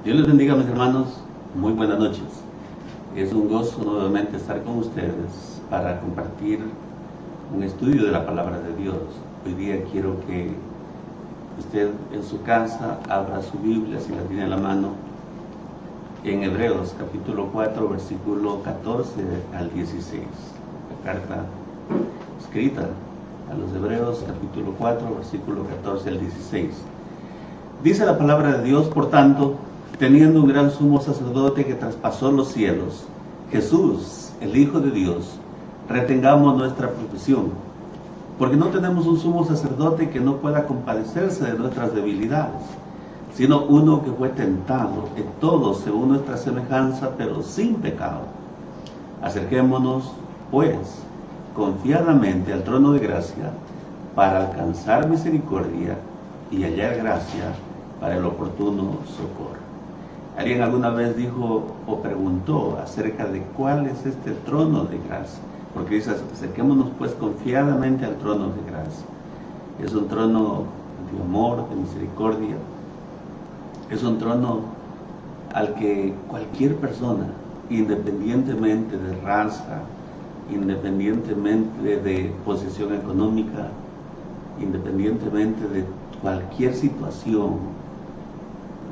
Dios les bendiga, mis hermanos. Muy buenas noches. Es un gozo nuevamente estar con ustedes para compartir un estudio de la palabra de Dios. Hoy día quiero que usted en su casa abra su Biblia, si la tiene a la mano, en Hebreos capítulo 4, versículo 14 al 16. La carta escrita a los Hebreos capítulo 4, versículo 14 al 16. Dice la palabra de Dios: por tanto, teniendo un gran sumo sacerdote que traspasó los cielos, Jesús, el Hijo de Dios, retengamos nuestra profesión, porque no tenemos un sumo sacerdote que no pueda compadecerse de nuestras debilidades, sino uno que fue tentado en todo según nuestra semejanza, pero sin pecado. Acerquémonos, pues, confiadamente al trono de gracia, para alcanzar misericordia y hallar gracia para el oportuno socorro. ¿Alguien alguna vez dijo o preguntó acerca de cuál es este trono de gracia? Porque dice: acerquémonos pues confiadamente al trono de gracia. Es un trono de amor, de misericordia. Es un trono al que cualquier persona, independientemente de raza, independientemente de posición económica, independientemente de cualquier situación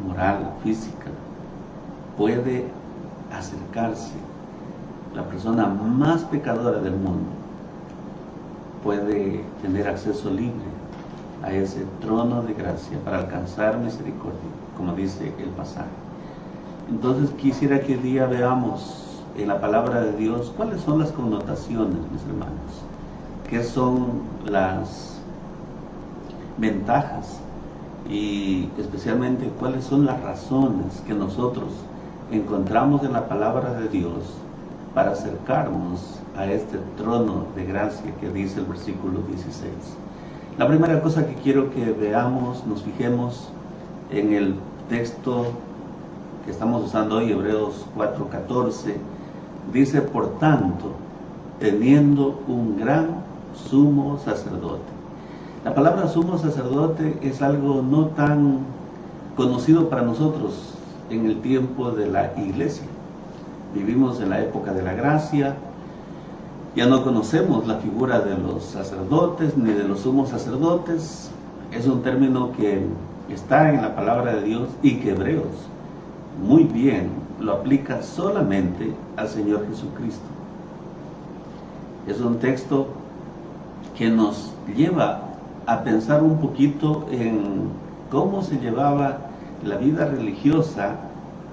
moral, física, puede acercarse. La persona más pecadora del mundo puede tener acceso libre a ese trono de gracia para alcanzar misericordia, como dice el pasaje. Entonces quisiera que hoy día veamos en la palabra de Dios cuáles son las connotaciones, mis hermanos, qué son las ventajas y especialmente cuáles son las razones que nosotros encontramos en la palabra de Dios para acercarnos a este trono de gracia que dice el versículo 16. La primera cosa que quiero que veamos, nos fijemos en el texto que estamos usando hoy, Hebreos 4:14, dice: por tanto, teniendo un gran sumo sacerdote. La palabra sumo sacerdote es algo no tan conocido para nosotros en el tiempo de la iglesia. Vivimos en la época de la gracia, ya no conocemos la figura de los sacerdotes ni de los sumos sacerdotes. Es un término que está en la palabra de Dios y que Hebreos muy bien lo aplica solamente al Señor Jesucristo. Es un texto que nos lleva a pensar un poquito en cómo se llevaba la vida religiosa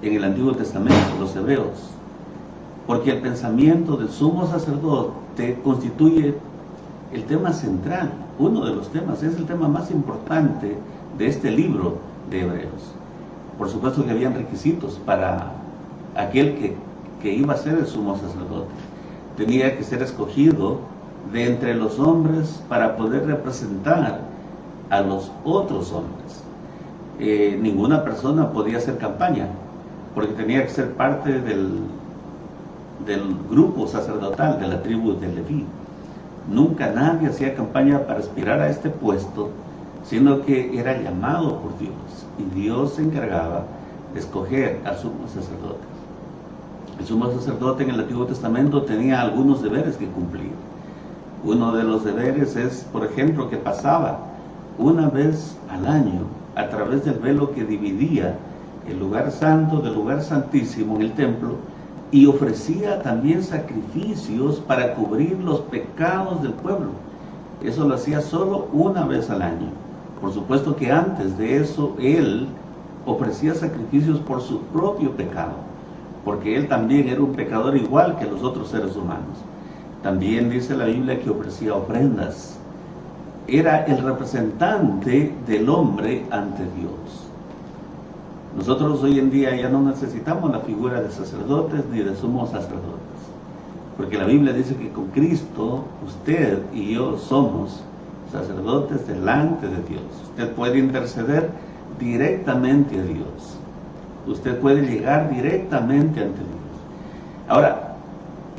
en el Antiguo Testamento, los hebreos, porque el pensamiento del sumo sacerdote constituye el tema central, uno de los temas, es el tema más importante de este libro de Hebreos. Por supuesto que habían requisitos para aquel que iba a ser el sumo sacerdote. Tenía que ser escogido de entre los hombres para poder representar a los otros hombres. Ninguna persona podía hacer campaña, porque tenía que ser parte del grupo sacerdotal de la tribu de Leví. Nunca nadie hacía campaña para aspirar a este puesto, sino que era llamado por Dios, y Dios se encargaba de escoger al sumo sacerdote. El sumo sacerdote en el Antiguo Testamento tenía algunos deberes que cumplir. Uno de los deberes es, por ejemplo, que pasaba una vez al año a través del velo que dividía el lugar santo del lugar santísimo en el templo, y ofrecía también sacrificios para cubrir los pecados del pueblo. Eso lo hacía solo una vez al año. Por supuesto que antes de eso él ofrecía sacrificios por su propio pecado, porque él también era un pecador igual que los otros seres humanos. También dice la Biblia que ofrecía ofrendas. Era el representante del hombre ante Dios. Nosotros hoy en día ya no necesitamos la figura de sacerdotes ni de sumos sacerdotes, porque la Biblia dice que con Cristo usted y yo somos sacerdotes delante de Dios. Usted puede interceder directamente a Dios. Usted puede llegar directamente ante Dios. Ahora,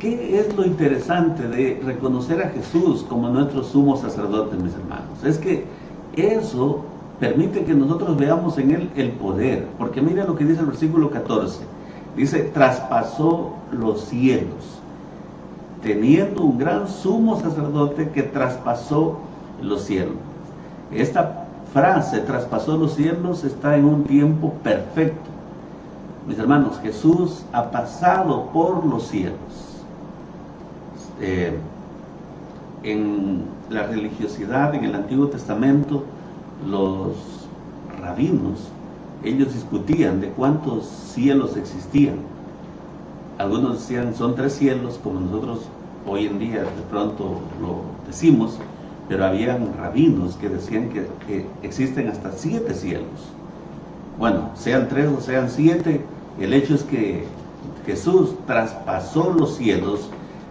¿qué es lo interesante de reconocer a Jesús como nuestro sumo sacerdote, mis hermanos? Es que eso permite que nosotros veamos en Él el poder. Porque mira lo que dice el versículo 14. Dice, traspasó los cielos, teniendo un gran sumo sacerdote que traspasó los cielos. Esta frase, traspasó los cielos, está en un tiempo perfecto. Mis hermanos, Jesús ha pasado por los cielos. En la religiosidad, en el Antiguo Testamento, los rabinos, ellos discutían de cuántos cielos existían. Algunos decían, son 3 cielos, como nosotros hoy en día de pronto lo decimos, pero habían rabinos que decían que existen hasta 7 cielos. Bueno, sean 3 o sean 7, el hecho es que Jesús traspasó los cielos,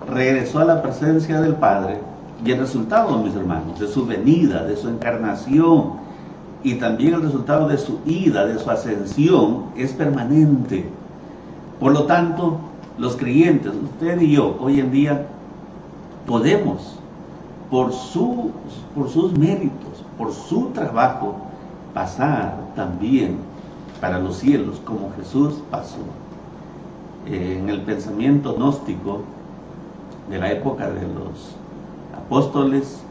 regresó a la presencia del Padre, y el resultado, mis hermanos, de su venida, de su encarnación, y también el resultado de su ida, de su ascensión, es permanente. Por lo tanto, los creyentes, usted y yo, hoy en día, podemos, por sus méritos, por su trabajo, pasar también para los cielos, como Jesús pasó. En el pensamiento gnóstico de la época de los apóstoles,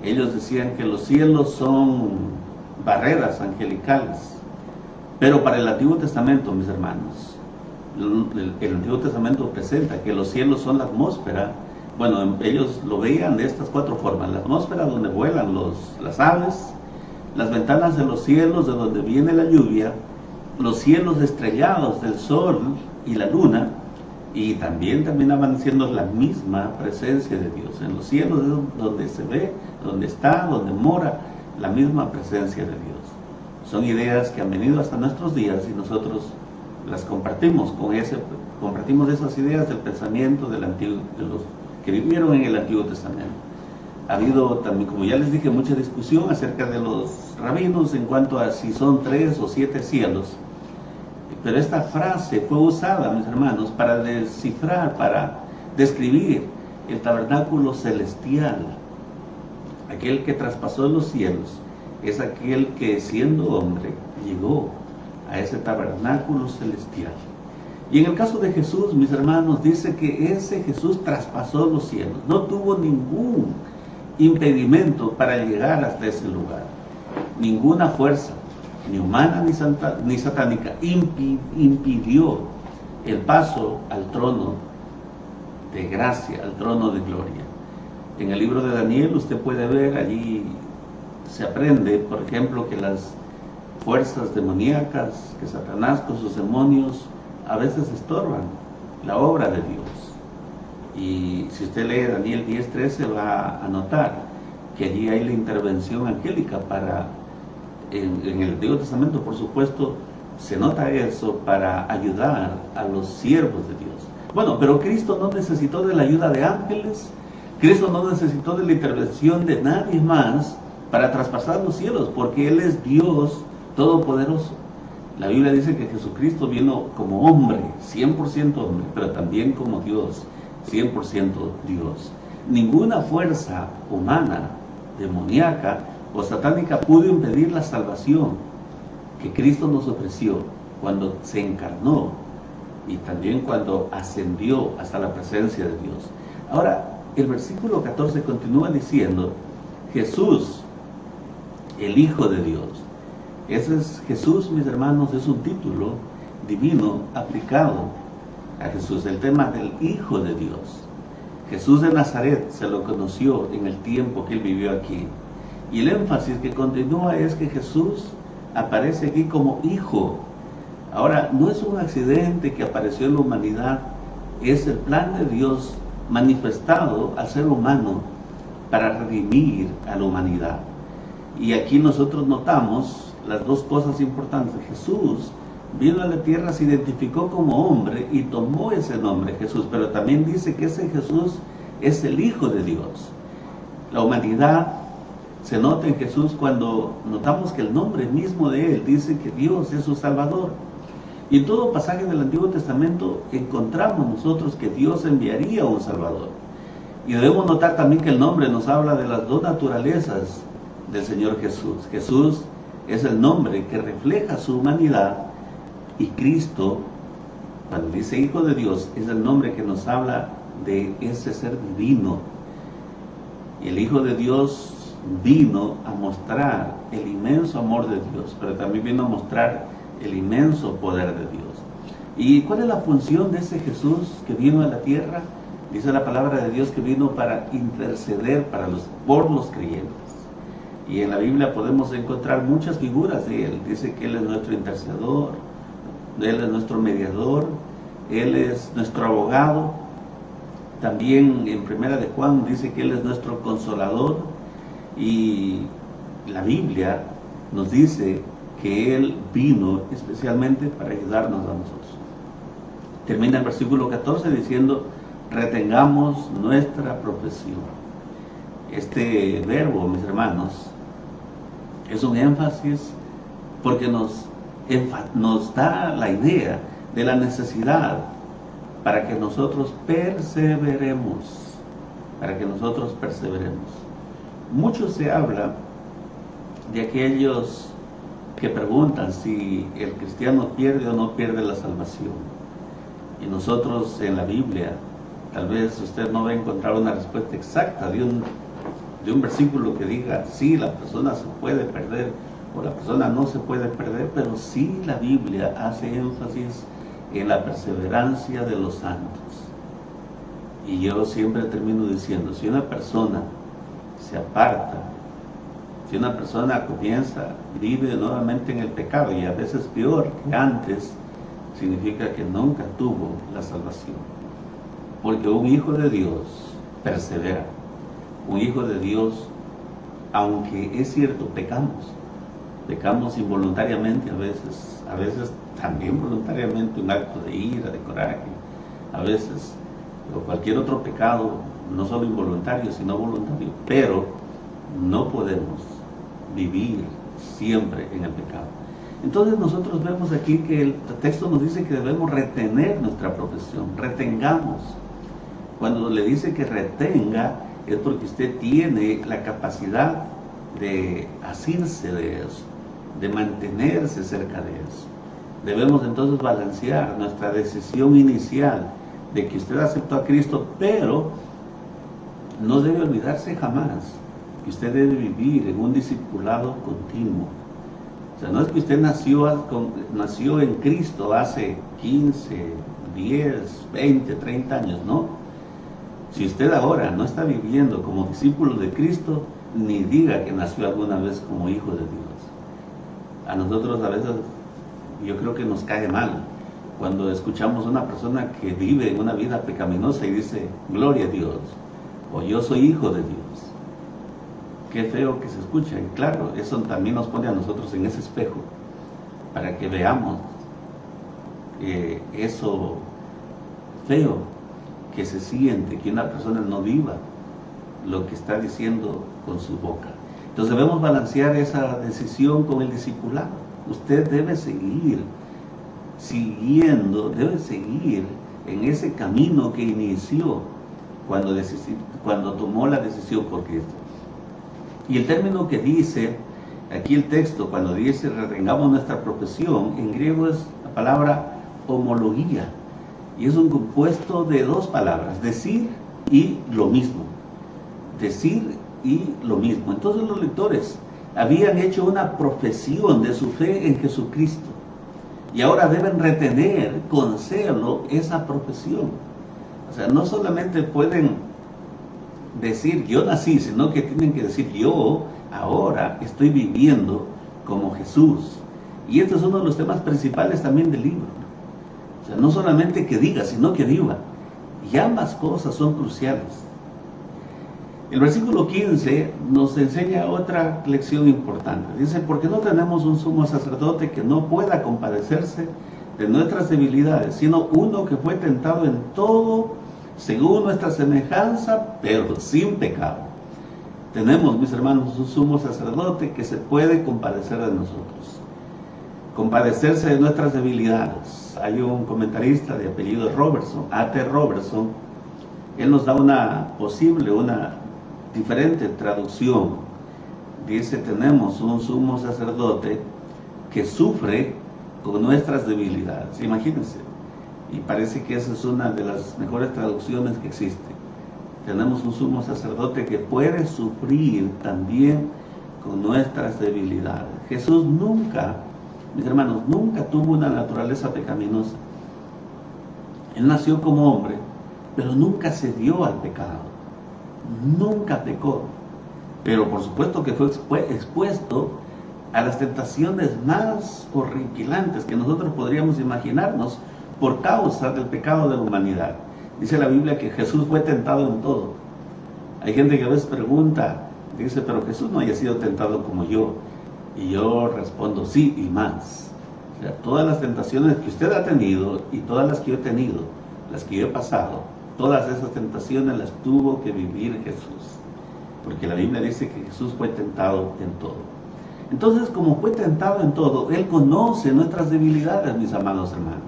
ellos decían que los cielos son barreras angelicales. Pero para el Antiguo Testamento, mis hermanos, el Antiguo Testamento presenta que los cielos son la atmósfera. Bueno, ellos lo veían de estas 4 formas: la atmósfera donde vuelan las aves, las ventanas de los cielos de donde viene la lluvia, los cielos estrellados del sol y la luna, y también terminaban siendo la misma presencia de Dios. En los cielos es donde se ve, donde está, donde mora la misma presencia de Dios. Son ideas que han venido hasta nuestros días y nosotros las compartimos compartimos esas ideas del pensamiento de los que vivieron en el Antiguo Testamento. Ha habido también, como ya les dije, mucha discusión acerca de los rabinos en cuanto a si son 3 o 7 cielos. Pero esta frase fue usada, mis hermanos, para descifrar, para describir el tabernáculo celestial. Aquel que traspasó los cielos es aquel que, siendo hombre, llegó a ese tabernáculo celestial. Y en el caso de Jesús, mis hermanos, dice que ese Jesús traspasó los cielos. No tuvo ningún impedimento para llegar hasta ese lugar. Ninguna fuerza, ni humana ni satánica, impidió el paso al trono de gracia, al trono de gloria. En el libro de Daniel usted puede ver, allí se aprende, por ejemplo, que las fuerzas demoníacas, que Satanás con sus demonios a veces estorban la obra de Dios. Y si usted lee Daniel 10:13 va a notar que allí hay la intervención angélica en el Antiguo Testamento, por supuesto, se nota eso para ayudar a los siervos de Dios. Bueno, pero Cristo no necesitó de la ayuda de ángeles, Cristo no necesitó de la intervención de nadie más para traspasar los cielos, porque Él es Dios Todopoderoso. La Biblia dice que Jesucristo vino como hombre, 100% hombre, pero también como Dios, 100% Dios. Ninguna fuerza humana, demoníaca o satánica pudo impedir la salvación que Cristo nos ofreció cuando se encarnó y también cuando ascendió hasta la presencia de Dios. Ahora, el versículo 14 continúa diciendo, Jesús, el Hijo de Dios. Ese es Jesús, mis hermanos, es un título divino aplicado a Jesús, el tema del Hijo de Dios. Jesús de Nazaret se lo conoció en el tiempo que Él vivió aquí. Y el énfasis que continúa es que Jesús aparece aquí como Hijo. Ahora, no es un accidente que apareció en la humanidad, es el plan de Dios manifestado al ser humano para redimir a la humanidad. Y aquí nosotros notamos las 2 cosas importantes. Jesús vino a la tierra, se identificó como hombre y tomó ese nombre, Jesús, pero también dice que ese Jesús es el Hijo de Dios. La humanidad se nota en Jesús cuando notamos que el nombre mismo de Él dice que Dios es su Salvador. Y en todo pasaje del Antiguo Testamento encontramos nosotros que Dios enviaría un Salvador. Y debemos notar también que el nombre nos habla de las 2 naturalezas del Señor Jesús. Jesús es el nombre que refleja su humanidad, y Cristo, cuando dice Hijo de Dios, es el nombre que nos habla de ese ser divino. El Hijo de Dios vino a mostrar el inmenso amor de Dios, pero también vino a mostrar el inmenso poder de Dios. ¿Y cuál es la función de ese Jesús que vino a la tierra? Dice la palabra de Dios que vino para interceder por los creyentes. Y en la Biblia podemos encontrar muchas figuras de Él. Dice que Él es nuestro intercedor, Él es nuestro mediador, Él es nuestro abogado. También en Primera de Juan dice que Él es nuestro consolador. Y la Biblia nos dice que Él vino especialmente para ayudarnos a nosotros. Termina el versículo 14 diciendo: retengamos nuestra profesión. Este verbo, mis hermanos, es un énfasis porque nos da la idea de la necesidad para que nosotros perseveremos. Mucho se habla de aquellos que preguntan si el cristiano pierde o no pierde la salvación. Y nosotros en la Biblia, tal vez usted no va a encontrar una respuesta exacta de un versículo que diga sí, la persona se puede perder o la persona no se puede perder, pero sí la Biblia hace énfasis en la perseverancia de los santos. Y yo siempre termino diciendo, si una persona se aparta, si una persona vive nuevamente en el pecado, y a veces peor que antes, significa que nunca tuvo la salvación. Porque un hijo de Dios persevera. Un hijo de Dios, aunque es cierto, pecamos involuntariamente a veces también voluntariamente, un acto de ira, de coraje, a veces, o cualquier otro pecado, no solo involuntario, sino voluntario, pero no podemos vivir siempre en el pecado. Entonces nosotros vemos aquí que el texto nos dice que debemos retener nuestra profesión, retengamos. Cuando le dice que retenga, es porque usted tiene la capacidad de asirse de eso, de mantenerse cerca de eso. Debemos entonces balancear nuestra decisión inicial de que usted aceptó a Cristo, pero no debe olvidarse jamás que usted debe vivir en un discipulado continuo. O sea, no es que usted nació en Cristo hace 15, 10, 20, 30 años, no. Si usted ahora no está viviendo como discípulo de Cristo, ni diga que nació alguna vez como hijo de Dios. A nosotros a veces, yo creo que nos cae mal cuando escuchamos a una persona que vive en una vida pecaminosa y dice, gloria a Dios, o yo soy hijo de Dios. Qué feo que se escucha. Y claro, eso también nos pone a nosotros en ese espejo, para que veamos eso feo que se siente, que una persona no viva lo que está diciendo con su boca. Entonces debemos balancear esa decisión con el discipulado. Usted debe seguir en ese camino que inició cuando tomó la decisión por Cristo. Y el término que dice aquí el texto, cuando dice retengamos nuestra profesión, en griego es la palabra homología, y es un compuesto de dos palabras, decir y lo mismo. Decir y lo mismo. Entonces los lectores habían hecho una profesión de su fe en Jesucristo, y ahora deben retener con celo esa profesión. O sea, no solamente pueden decir yo nací, sino que tienen que decir yo ahora estoy viviendo como Jesús. Y este es uno de los temas principales también del libro. O sea, no solamente que diga, sino que viva. Y ambas cosas son cruciales. El versículo 15 nos enseña otra lección importante. Dice, porque no tenemos un sumo sacerdote que no pueda compadecerse de nuestras debilidades, sino uno que fue tentado en todo según nuestra semejanza, pero sin pecado. Tenemos, mis hermanos, un sumo sacerdote que se puede compadecer de nosotros, compadecerse de nuestras debilidades. Hay un comentarista de apellido Robertson, A.T. Robertson. Él nos da una diferente traducción dice, tenemos un sumo sacerdote que sufre con nuestras debilidades. Imagínense, y parece que esa es una de las mejores traducciones que existe. Tenemos un sumo sacerdote que puede sufrir también con nuestras debilidades. Jesús nunca, mis hermanos, nunca tuvo una naturaleza pecaminosa. Él nació como hombre, pero nunca cedió al pecado. Nunca pecó. Pero por supuesto que fue expuesto a las tentaciones más horripilantes que nosotros podríamos imaginarnos por causa del pecado de la humanidad. Dice la Biblia que Jesús fue tentado en todo. Hay gente que a veces pregunta, dice, pero Jesús no haya sido tentado como yo. Y yo respondo, sí y más. O sea, todas las tentaciones que usted ha tenido y todas las que yo he tenido, las que yo he pasado, todas esas tentaciones las tuvo que vivir Jesús. Porque la Biblia dice que Jesús fue tentado en todo. Entonces, como fue tentado en todo, Él conoce nuestras debilidades, mis amados hermanos.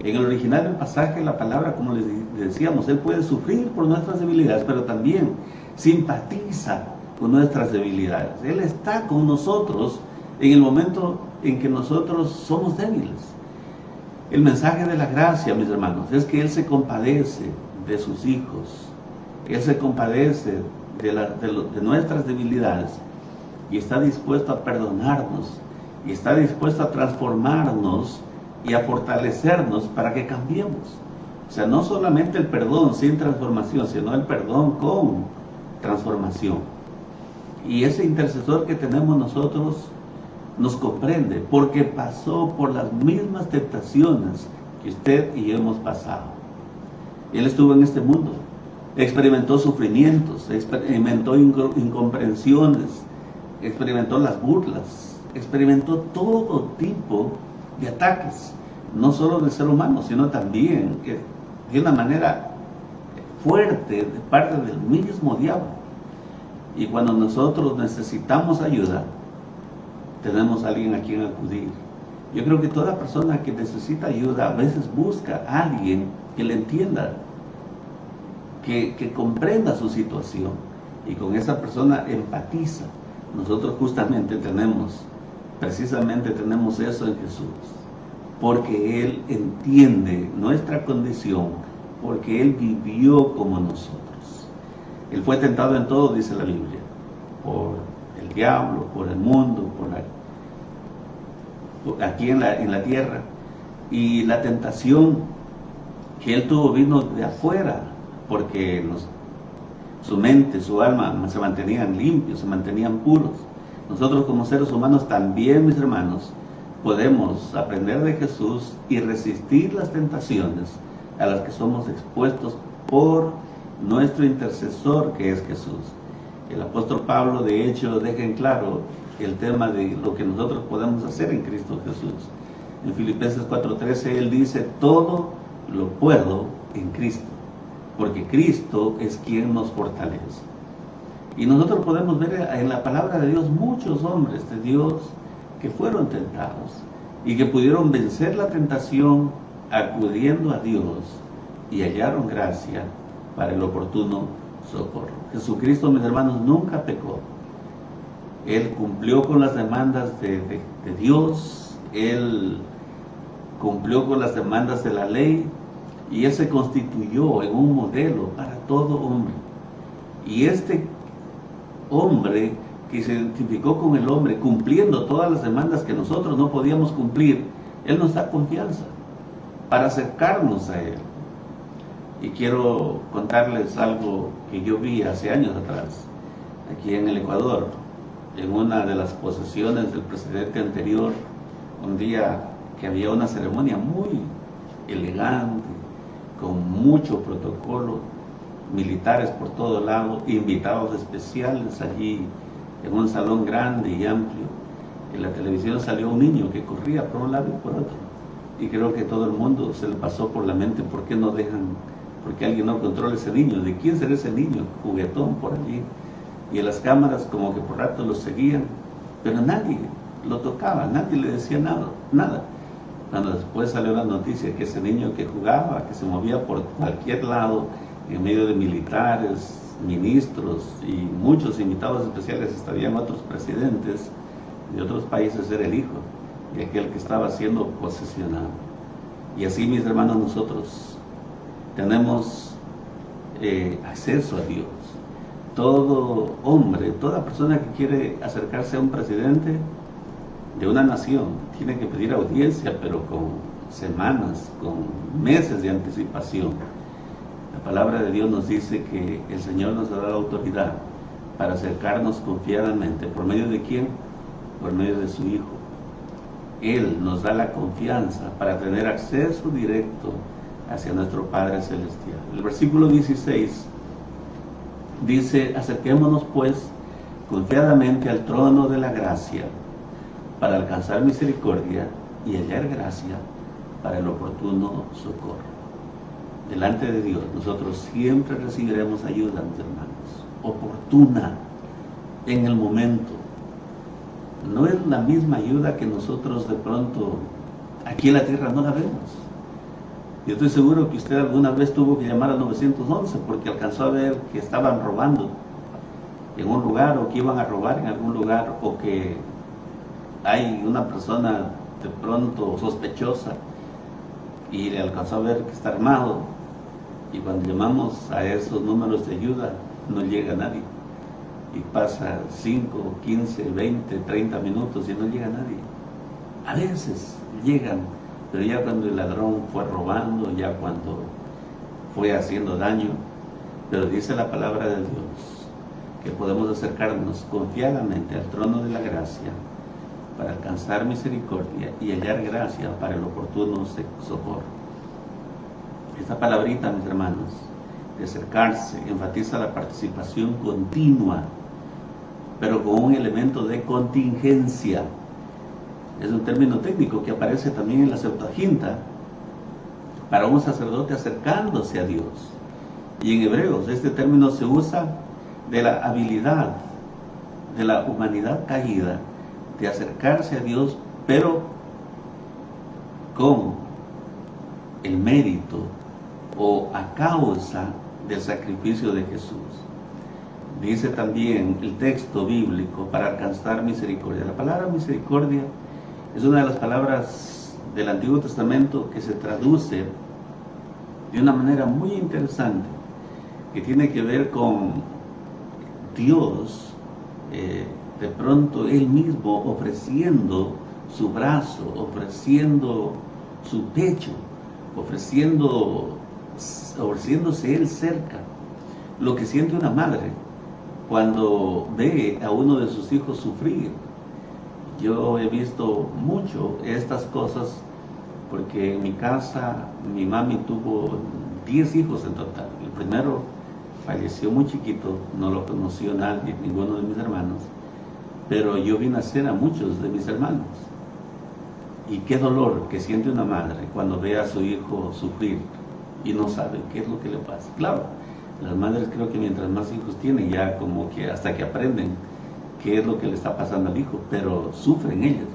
En el original del pasaje, la palabra, como les decíamos, Él puede sufrir por nuestras debilidades, pero también simpatiza con nuestras debilidades. Él está con nosotros en el momento en que nosotros somos débiles. El mensaje de la gracia, mis hermanos, es que Él se compadece de sus hijos. Él se compadece de nuestras debilidades y está dispuesto a perdonarnos y está dispuesto a transformarnos y a fortalecernos para que cambiemos. O sea, no solamente el perdón sin transformación, sino el perdón con transformación. Y ese intercesor que tenemos nosotros nos comprende porque pasó por las mismas tentaciones que usted y yo hemos pasado. Él estuvo en este mundo, experimentó sufrimientos, experimentó incomprensiones, experimentó las burlas, experimentó todo tipo de ataques, no solo del ser humano, sino también de una manera fuerte de parte del mismo diablo. Y cuando nosotros necesitamos ayuda, tenemos a alguien a quien acudir. Yo creo que toda persona que necesita ayuda a veces busca a alguien que le entienda, que comprenda su situación, y con esa persona empatiza. Nosotros justamente precisamente tenemos eso en Jesús, porque Él entiende nuestra condición, porque Él vivió como nosotros. Él fue tentado en todo, dice la Biblia, por el diablo, por el mundo, aquí en la tierra, y la tentación que Él tuvo vino de afuera, porque su mente, su alma se mantenían limpios, se mantenían puros. Nosotros como seres humanos también, mis hermanos, podemos aprender de Jesús y resistir las tentaciones a las que somos expuestos por nuestro intercesor, que es Jesús. El apóstol Pablo, de hecho, deja en claro el tema de lo que nosotros podemos hacer en Cristo Jesús. En Filipenses 4:13 él dice, todo lo puedo en Cristo, porque Cristo es quien nos fortalece. Y nosotros podemos ver en la palabra de Dios muchos hombres de Dios que fueron tentados y que pudieron vencer la tentación acudiendo a Dios y hallaron gracia para el oportuno socorro. Jesucristo, mis hermanos, nunca pecó. Él cumplió con las demandas de Dios, Él cumplió con las demandas de la ley, y Él se constituyó en un modelo para todo hombre. Y este hombre que se identificó con el hombre, cumpliendo todas las demandas que nosotros no podíamos cumplir, Él nos da confianza para acercarnos a Él. Y quiero contarles algo que yo vi hace años atrás, aquí en el Ecuador, en una de las posesiones del presidente anterior, un día que había una ceremonia muy elegante, con mucho protocolo, militares por todo lado, invitados especiales allí, en un salón grande y amplio. En la televisión salió un niño que corría por un lado y por otro, y creo que todo el mundo se le pasó por la mente, ¿por qué alguien no controla ese niño? ¿De quién será ese niño juguetón por allí? Y en las cámaras como que por rato lo seguían, pero nadie lo tocaba, nadie le decía nada. Cuando después salió la noticia que ese niño que jugaba, que se movía por cualquier lado, en medio de militares, ministros y muchos invitados especiales estarían otros presidentes de otros países, era el hijo de aquel que estaba siendo posesionado. Y así, mis hermanos, nosotros tenemos acceso a Dios. Todo hombre, toda persona que quiere acercarse a un presidente de una nación tiene que pedir audiencia, pero con semanas, con meses de anticipación. La palabra de Dios nos dice que el Señor nos ha dado autoridad para acercarnos confiadamente. ¿Por medio de quién? Por medio de su Hijo. Él nos da la confianza para tener acceso directo hacia nuestro Padre Celestial. El versículo 16 dice: acerquémonos pues confiadamente al trono de la gracia para alcanzar misericordia y hallar gracia para el oportuno socorro. Delante de Dios nosotros siempre recibiremos ayuda, mis hermanos, oportuna, en el momento. No es la misma ayuda que nosotros de pronto aquí en la tierra no la vemos. Yo estoy seguro que usted alguna vez tuvo que llamar al 911 porque alcanzó a ver que estaban robando en un lugar, o que iban a robar en algún lugar, o que hay una persona de pronto sospechosa y le alcanzó a ver que está armado, y cuando llamamos a esos números de ayuda no llega nadie, y pasa 5, 15, 20, 30 minutos y no llega nadie. A veces llegan, pero ya cuando el ladrón fue robando, ya cuando fue haciendo daño. Pero dice la palabra de Dios que podemos acercarnos confiadamente al trono de la gracia para alcanzar misericordia y hallar gracia para el oportuno socorro. Esta palabrita, mis hermanos, de acercarse, enfatiza la participación continua, pero con un elemento de contingencia. Es un término técnico que aparece también en la Septuaginta para un sacerdote acercándose a Dios. Y en Hebreos este término se usa de la habilidad de la humanidad caída de acercarse a Dios, pero con el mérito o a causa del sacrificio de Jesús. Dice también el texto bíblico para alcanzar misericordia. La palabra misericordia es una de las palabras del Antiguo Testamento que se traduce de una manera muy interesante, que tiene que ver con Dios, de pronto Él mismo ofreciendo su brazo, ofreciendo su pecho, ofreciéndose Él cerca. Lo que siente una madre cuando ve a uno de sus hijos sufrir. Yo he visto mucho estas cosas porque en mi casa mi mami tuvo 10 hijos en total. El primero falleció muy chiquito, no lo conoció nadie, ninguno de mis hermanos, pero yo vi nacer a muchos de mis hermanos. Y qué dolor que siente una madre cuando ve a su hijo sufrir y no sabe qué es lo que le pasa. Claro, las madres creo que mientras más hijos tienen, ya como que hasta que aprenden qué es lo que le está pasando al hijo, pero sufren ellos.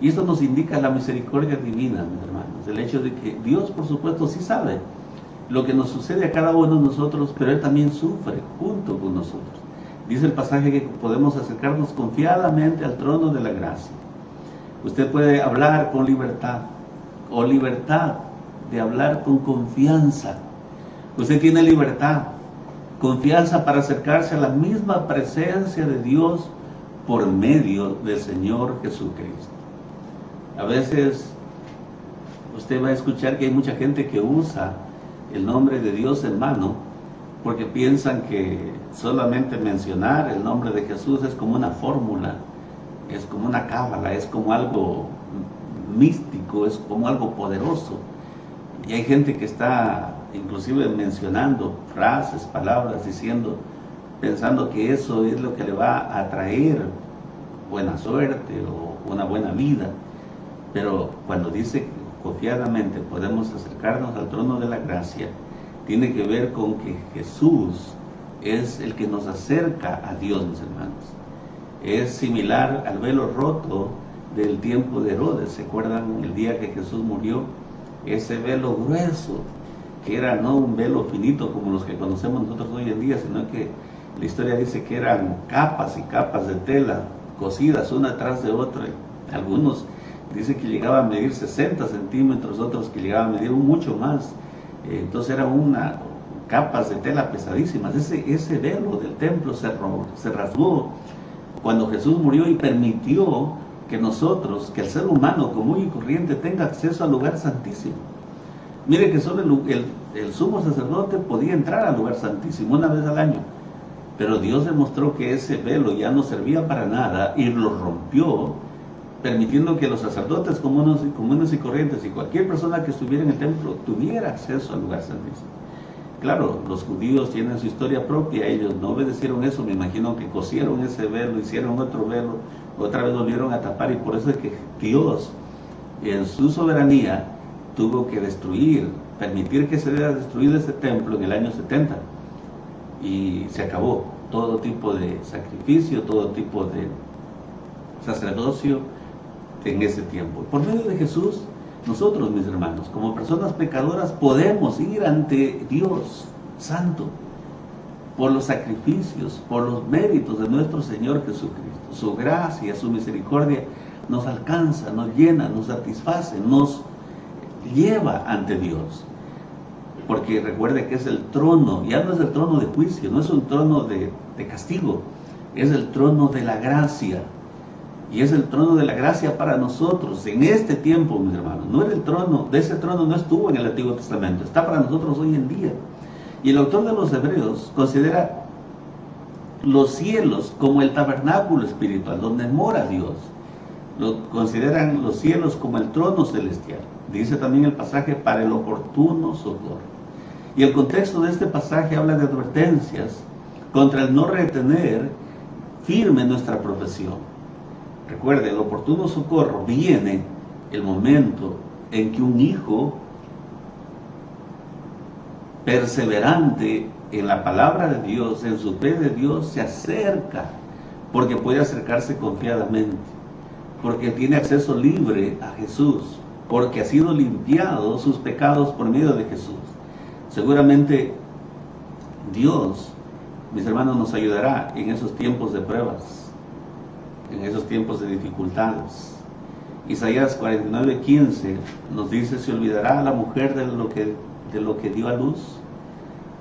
Y esto nos indica la misericordia divina, mis hermanos, el hecho de que Dios, por supuesto, sí sabe lo que nos sucede a cada uno de nosotros, pero Él también sufre junto con nosotros. Dice el pasaje que podemos acercarnos confiadamente al trono de la gracia. Usted puede hablar con libertad, o libertad de hablar con confianza. Usted tiene libertad, confianza para acercarse a la misma presencia de Dios por medio del Señor Jesucristo. A veces usted va a escuchar que hay mucha gente que usa el nombre de Dios en vano porque piensan que solamente mencionar el nombre de Jesús es como una fórmula, es como una cábala, es como algo místico, es como algo poderoso. Y hay gente que está inclusive mencionando frases, palabras, pensando que eso es lo que le va a traer buena suerte o una buena vida. Pero cuando dice confiadamente podemos acercarnos al trono de la gracia, tiene que ver con que Jesús es el que nos acerca a Dios, mis hermanos. Es similar al velo roto del tiempo de Herodes. ¿Se acuerdan el día que Jesús murió? Ese velo grueso, que era no un velo finito como los que conocemos nosotros hoy en día, sino que La historia dice que eran capas y capas de tela cosidas una tras de otra. Algunos dicen que llegaban a medir 60 centímetros, otros que llegaban a medir mucho más. Entonces eran capas de tela pesadísimas. Ese velo del templo se rasgó cuando Jesús murió y permitió que nosotros, que el ser humano común y corriente tenga acceso al lugar santísimo. Mire que solo el sumo sacerdote podía entrar al lugar santísimo una vez al año, pero Dios demostró que ese velo ya no servía para nada y lo rompió, permitiendo que los sacerdotes comunes y corrientes y cualquier persona que estuviera en el templo tuviera acceso al lugar santísimo. Claro, los judíos tienen su historia propia, ellos no obedecieron eso, me imagino que cosieron ese velo, hicieron otro velo, otra vez volvieron a tapar, y por eso es que Dios, en su soberanía, tuvo que permitir que se hubiera destruido ese templo en el año 70, y se acabó todo tipo de sacrificio, todo tipo de sacerdocio en ese tiempo. Por medio de Jesús, nosotros, mis hermanos, como personas pecadoras, podemos ir ante Dios Santo por los sacrificios, por los méritos de nuestro Señor Jesucristo. Su gracia, su misericordia nos alcanza, nos llena, nos satisface, nos lleva ante Dios. Porque recuerde que es el trono, ya no es el trono de juicio, no es un trono de castigo, es el trono de la gracia. Y es el trono de la gracia para nosotros en este tiempo, mis hermanos. No era el trono, de ese trono no estuvo en el Antiguo Testamento, está para nosotros hoy en día. Y el autor de los Hebreos considera los cielos como el tabernáculo espiritual, donde mora Dios. Consideran los cielos como el trono celestial. Dice también el pasaje, para el oportuno socorro. Y el contexto de este pasaje habla de advertencias contra el no retener firme nuestra profesión. Recuerde, el oportuno socorro viene el momento en que un hijo perseverante en la palabra de Dios, en su fe de Dios, se acerca, porque puede acercarse confiadamente, porque tiene acceso libre a Jesús, porque ha sido limpiado sus pecados por medio de Jesús. Seguramente Dios, mis hermanos, nos ayudará en esos tiempos de pruebas, en esos tiempos de dificultades. Isaías 49:15 nos dice: se olvidará la mujer de lo que dio a luz,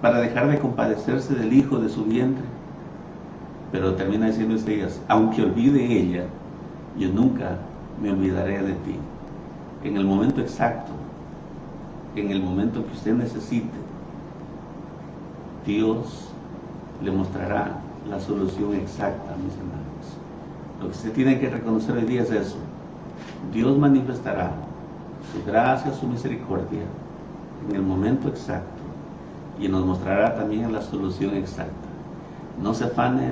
para dejar de compadecerse del hijo de su vientre. Pero termina diciendo Isaías: aunque olvide ella, yo nunca me olvidaré de ti. En el momento exacto, en el momento que usted necesite, Dios le mostrará la solución exacta, mis hermanos. Lo que usted tiene que reconocer hoy día es eso: Dios manifestará su gracia, su misericordia en el momento exacto, y nos mostrará también la solución exacta. No se afane,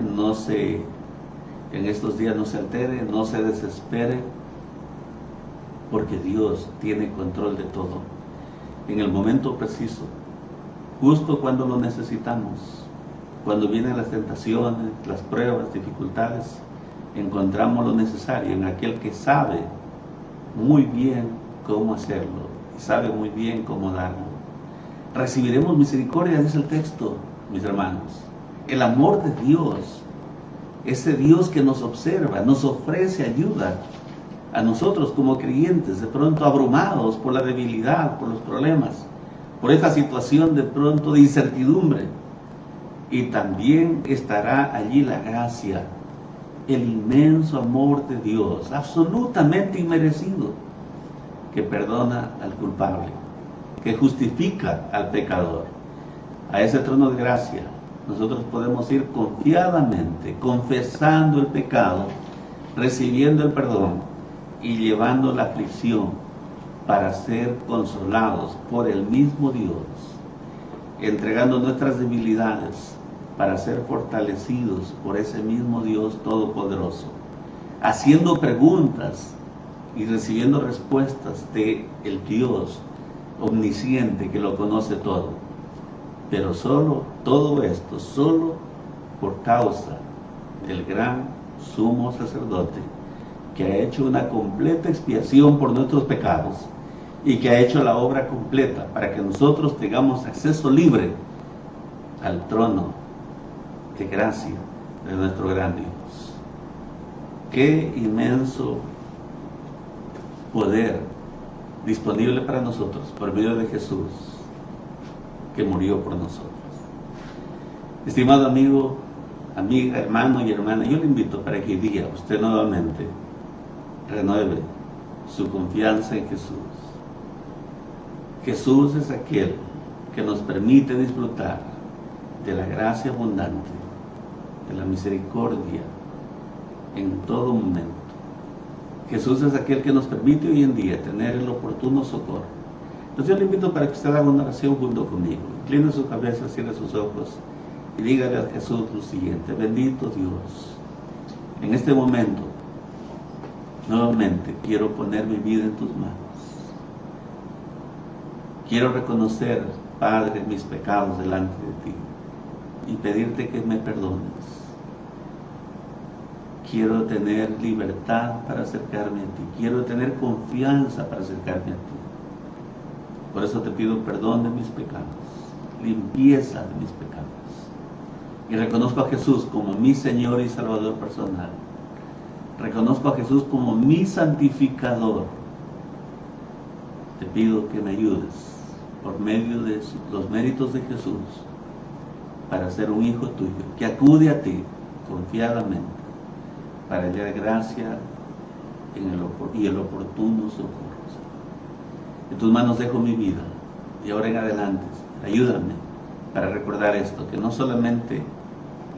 en estos días no se altere, no se desespere, porque Dios tiene control de todo. En el momento preciso, justo cuando lo necesitamos, cuando vienen las tentaciones, las pruebas, dificultades, encontramos lo necesario en aquel que sabe muy bien cómo hacerlo y sabe muy bien cómo darlo. Recibiremos misericordia, dice el texto, mis hermanos. El amor de Dios, ese Dios que nos observa, nos ofrece ayuda a nosotros como creyentes, de pronto abrumados por la debilidad, por los problemas, por esta situación de pronto de incertidumbre. Y también estará allí la gracia, el inmenso amor de Dios, absolutamente inmerecido, que perdona al culpable, que justifica al pecador. A ese trono de gracia nosotros podemos ir confiadamente, confesando el pecado, recibiendo el perdón y llevando la aflicción para ser consolados por el mismo Dios, entregando nuestras debilidades para ser fortalecidos por ese mismo Dios todopoderoso, haciendo preguntas y recibiendo respuestas de el Dios omnisciente que lo conoce todo. Pero todo esto solo por causa del gran sumo sacerdote, que ha hecho una completa expiación por nuestros pecados y que ha hecho la obra completa para que nosotros tengamos acceso libre al trono de gracia de nuestro gran Dios. Qué inmenso poder disponible para nosotros por medio de Jesús, que murió por nosotros. Estimado amigo, amiga, hermano y hermana, yo le invito para que hoy día usted nuevamente renueve su confianza en Jesús. Jesús es aquel que nos permite disfrutar de la gracia abundante, de la misericordia en todo momento. Jesús es aquel que nos permite hoy en día tener el oportuno socorro. Entonces yo le invito para que usted haga una oración junto conmigo. Incline su cabeza, cierre sus ojos y dígale a Jesús lo siguiente: bendito Dios, en este momento nuevamente quiero poner mi vida en tus manos. Quiero reconocer, Padre, mis pecados delante de ti y pedirte que me perdones. Quiero tener libertad para acercarme a ti. Quiero tener confianza para acercarme a ti. Por eso te pido perdón de mis pecados, limpieza de mis pecados. Y reconozco a Jesús como mi Señor y Salvador personal. Reconozco a Jesús como mi santificador. Te pido que me ayudes por medio de los méritos de Jesús para ser un hijo tuyo, que acude a ti confiadamente para hallar gracia y el oportuno socorro. En tus manos dejo mi vida y ahora en adelante ayúdame para recordar esto, que no solamente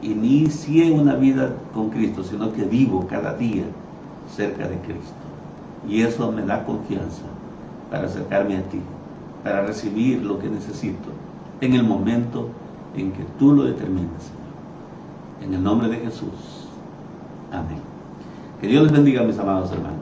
inicié una vida con Cristo, sino que vivo cada día cerca de Cristo. Y eso me da confianza para acercarme a ti, para recibir lo que necesito en el momento en que tú lo determines, Señor. En el nombre de Jesús. Amén. Que Dios les bendiga, mis amados hermanos.